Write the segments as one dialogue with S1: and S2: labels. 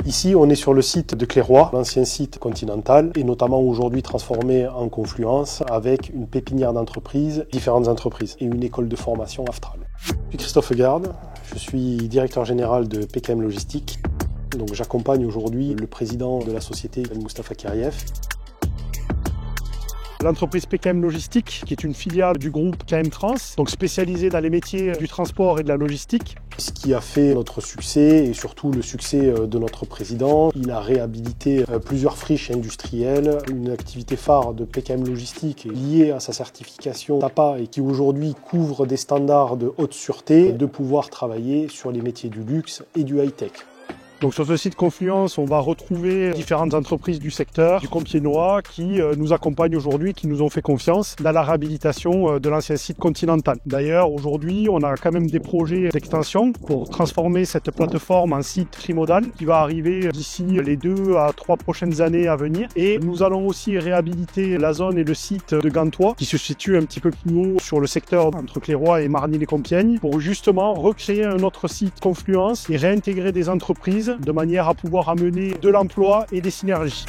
S1: Ici, on est sur le site de Clairoy, l'ancien site Continental, et notamment aujourd'hui transformé en Confluence avec une pépinière d'entreprises, différentes entreprises, et une école de formation Aftral. Je suis Christophe Garde, je suis directeur général de PKM Logistique. Donc j'accompagne aujourd'hui le président de la société, Moustapha Kiriev. L'entreprise PKM Logistique, qui est une filiale du groupe KM Trans, donc spécialisée dans les métiers du transport et de la logistique. Ce qui a fait notre succès et surtout le succès de notre président, il a réhabilité plusieurs friches industrielles. Une activité phare de PKM Logistique liée à sa certification TAPA et qui aujourd'hui couvre des standards de haute sûreté, de pouvoir travailler sur les métiers du luxe et du high-tech. Donc sur ce site Confluence, on va retrouver différentes entreprises du secteur, du Compiègnois, qui nous accompagnent aujourd'hui, qui nous ont fait confiance dans la réhabilitation de l'ancien site Continental. D'ailleurs, aujourd'hui, on a quand même des projets d'extension pour transformer cette plateforme en site trimodal qui va arriver d'ici les 2 à 3 prochaines années à venir. Et nous allons aussi réhabiliter la zone et le site de Gantois, qui se situe un petit peu plus haut sur le secteur entre Clairoy et Marny-les-Compiègnes, pour justement recréer un autre site Confluence et réintégrer des entreprises de manière à pouvoir amener de l'emploi et des synergies.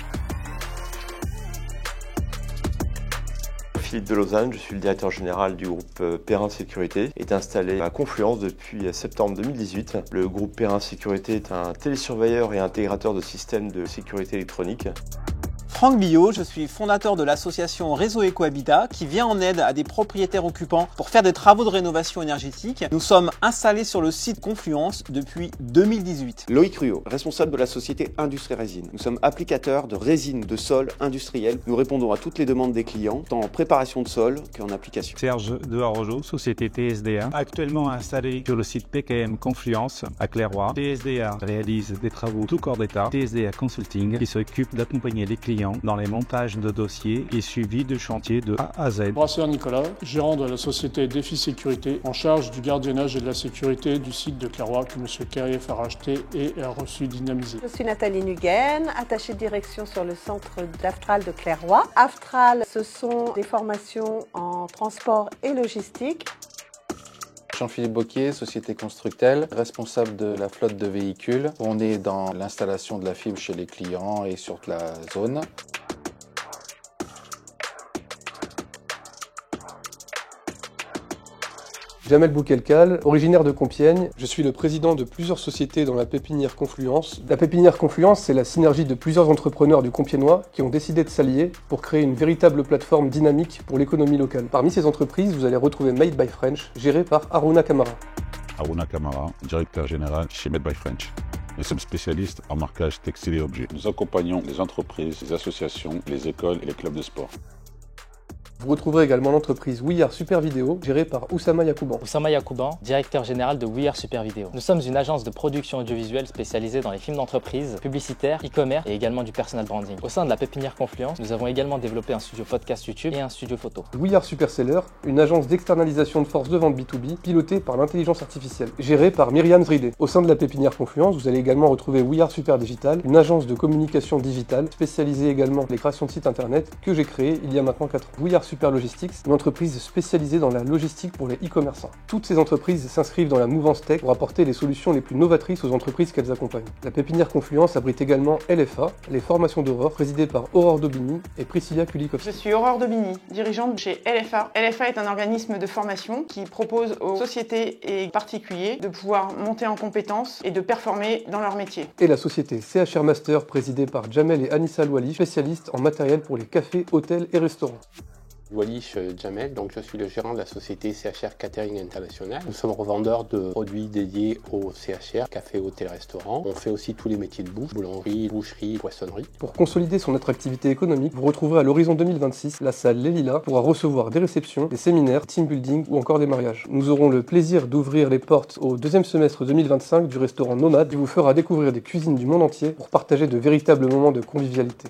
S2: Philippe de Lausanne, je suis le directeur général du groupe Perrin Sécurité, est installé à Confluence depuis septembre 2018. Le groupe Perrin Sécurité est un télésurveilleur et intégrateur de systèmes de sécurité électronique.
S3: Franck Billot, je suis fondateur de l'association Réseau Ecohabitat qui vient en aide à des propriétaires occupants pour faire des travaux de rénovation énergétique. Nous sommes installés sur le site Confluence depuis 2018.
S4: Loïc Ruot, responsable de la société Industrie Résine. Nous sommes applicateurs de résine de sol industriel. Nous répondons à toutes les demandes des clients, tant en préparation de sol qu'en application.
S5: Serge de Arrojo, société TSDA, actuellement installé sur le site PKM Confluence à Clairoy. TSDA réalise des travaux tout corps d'état. TSDA Consulting qui s'occupe d'accompagner les clients dans les montages de dossiers et suivi de chantiers de A à Z.
S6: Brasseur Nicolas, gérant de la société Défi Sécurité, en charge du gardiennage et de la sécurité du site de Clairoy que M. Kiriev a racheté et a reçu dynamisé.
S7: Je suis Nathalie Nuguen, attachée de direction sur le centre d'Aftral de Clairoy. Aftral, ce sont des formations en transport et logistique.
S8: Jean-Philippe Bocquier, société Constructel, responsable de la flotte de véhicules. On est dans l'installation de la fibre chez les clients et sur la zone.
S9: Jamel Boukelkal, originaire de Compiègne. Je suis le président de plusieurs sociétés dans la pépinière Confluence. La pépinière Confluence, c'est la synergie de plusieurs entrepreneurs du Compiègnois qui ont décidé de s'allier pour créer une véritable plateforme dynamique pour l'économie locale. Parmi ces entreprises, vous allez retrouver Made by French, gérée par Aruna Kamara.
S10: Aruna Kamara, directeur général chez Made by French. Nous sommes spécialistes en marquage textile et objets. Nous accompagnons les entreprises, les associations, les écoles et les clubs de sport.
S9: Vous retrouverez également l'entreprise We Are Super Vidéo, gérée par Oussama Yakouban.
S11: Oussama Yakouban, directeur général de We Are Super Vidéo. Nous sommes une agence de production audiovisuelle spécialisée dans les films d'entreprise, publicitaires, e-commerce et également du personal branding. Au sein de la pépinière Confluence, nous avons également développé un studio podcast YouTube et un studio photo.
S9: We Are Super Seller, une agence d'externalisation de force de vente B2B, pilotée par l'intelligence artificielle, gérée par Myriam Zridé. Au sein de la pépinière Confluence, vous allez également retrouver We Are Super Digital, une agence de communication digitale, spécialisée également dans les créations de sites internet, que j'ai créée il y a maintenant 4 ans. We Are Super Logistics, une entreprise spécialisée dans la logistique pour les e-commerçants. Toutes ces entreprises s'inscrivent dans la mouvance tech pour apporter les solutions les plus novatrices aux entreprises qu'elles accompagnent. La pépinière Confluence abrite également LFA, les formations d'Aurore, présidées par Aurore Daubigny et Priscilla Kulikowski.
S12: Je suis Aurore Daubigny, dirigeante chez LFA. LFA est un organisme de formation qui propose aux sociétés et particuliers de pouvoir monter en compétences et de performer dans leur métier.
S9: Et la société CHR Master, présidée par Jamel et Anissa Louali, spécialistes en matériel pour les cafés, hôtels et restaurants.
S13: Walish Jamel, donc je suis le gérant de la société CHR Catering International. Nous sommes revendeurs de produits dédiés au CHR, café, hôtel, restaurant. On fait aussi tous les métiers de bouche, boulangerie, boucherie, poissonnerie.
S9: Pour consolider son attractivité économique, vous retrouverez à l'horizon 2026 la salle Les Lilas pourra recevoir des réceptions, des séminaires, team building ou encore des mariages. Nous aurons le plaisir d'ouvrir les portes au deuxième semestre 2025 du restaurant Nomade qui vous fera découvrir des cuisines du monde entier pour partager de véritables moments de convivialité.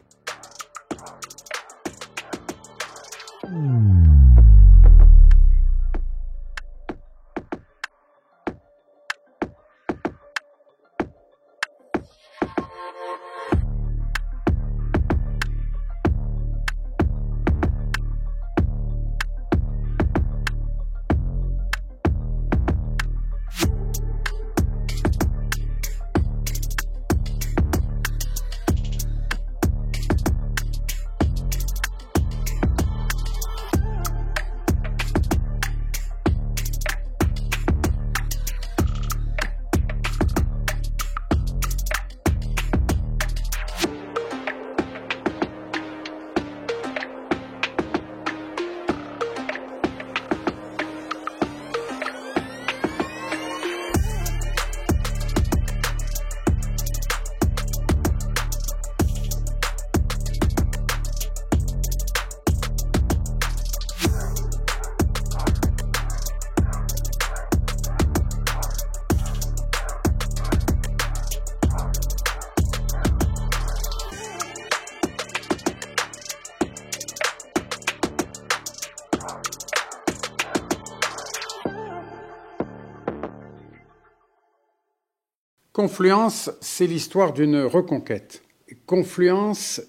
S14: Confluence, c'est l'histoire d'une reconquête. Confluence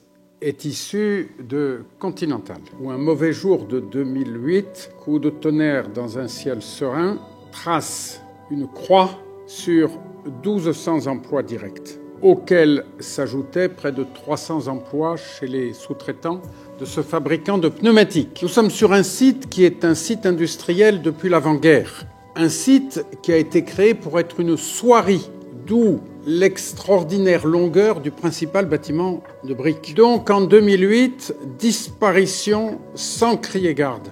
S14: est issue de Continental, où un mauvais jour de 2008, coup de tonnerre dans un ciel serein, trace une croix sur 1200 emplois directs, auxquels s'ajoutaient près de 300 emplois chez les sous-traitants de ce fabricant de pneumatiques. Nous sommes sur un site qui est un site industriel depuis l'avant-guerre, un site qui a été créé pour être une soierie, d'où l'extraordinaire longueur du principal bâtiment de briques. Donc en 2008, disparition sans crier garde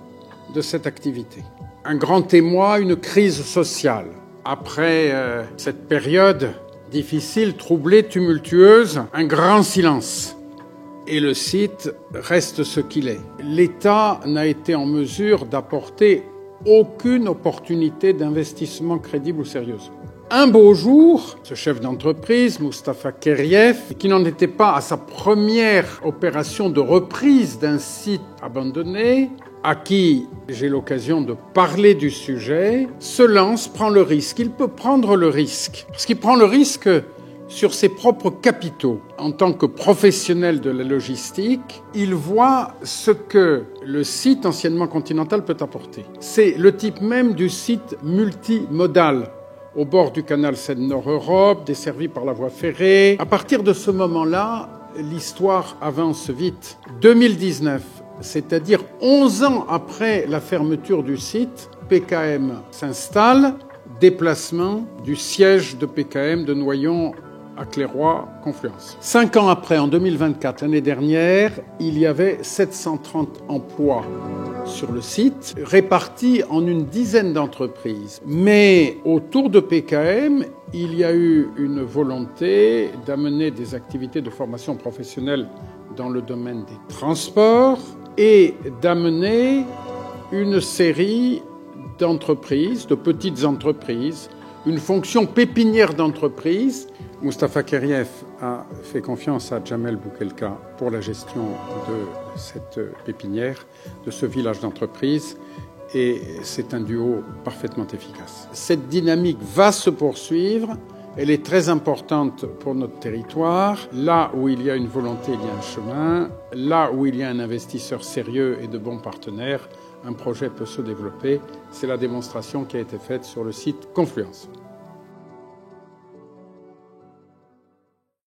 S14: de cette activité. Un grand émoi, une crise sociale. Après cette période difficile, troublée, tumultueuse, un grand silence. Et le site reste ce qu'il est. L'État n'a été en mesure d'apporter aucune opportunité d'investissement crédible ou sérieuse. Un beau jour, ce chef d'entreprise, Mustafa Keriev, qui n'en était pas à sa première opération de reprise d'un site abandonné, à qui j'ai l'occasion de parler du sujet, se lance, prend le risque. Il peut prendre le risque, parce qu'il prend le risque sur ses propres capitaux. En tant que professionnel de la logistique, il voit ce que le site anciennement Continental peut apporter. C'est le type même du site multimodal, au bord du canal Seine-Nord-Europe, desservi par la voie ferrée. À partir de ce moment-là, l'histoire avance vite. 2019, c'est-à-dire 11 ans après la fermeture du site, PKM s'installe, déplacement du siège de PKM de Noyon à Clairoy, Confluence. 5 ans après, en 2024, l'année dernière, il y avait 730 emplois sur le site, répartis en une dizaine d'entreprises. Mais autour de PKM, il y a eu une volonté d'amener des activités de formation professionnelle dans le domaine des transports et d'amener une série d'entreprises, de petites entreprises, une fonction pépinière d'entreprise. Mustafa Keriev a fait confiance à Jamel Boukelka pour la gestion de cette pépinière, de ce village d'entreprise, et c'est un duo parfaitement efficace. Cette dynamique va se poursuivre, elle est très importante pour notre territoire. Là où il y a une volonté, il y a un chemin. Là où il y a un investisseur sérieux et de bons partenaires, un projet peut se développer. C'est la démonstration qui a été faite sur le site Confluence.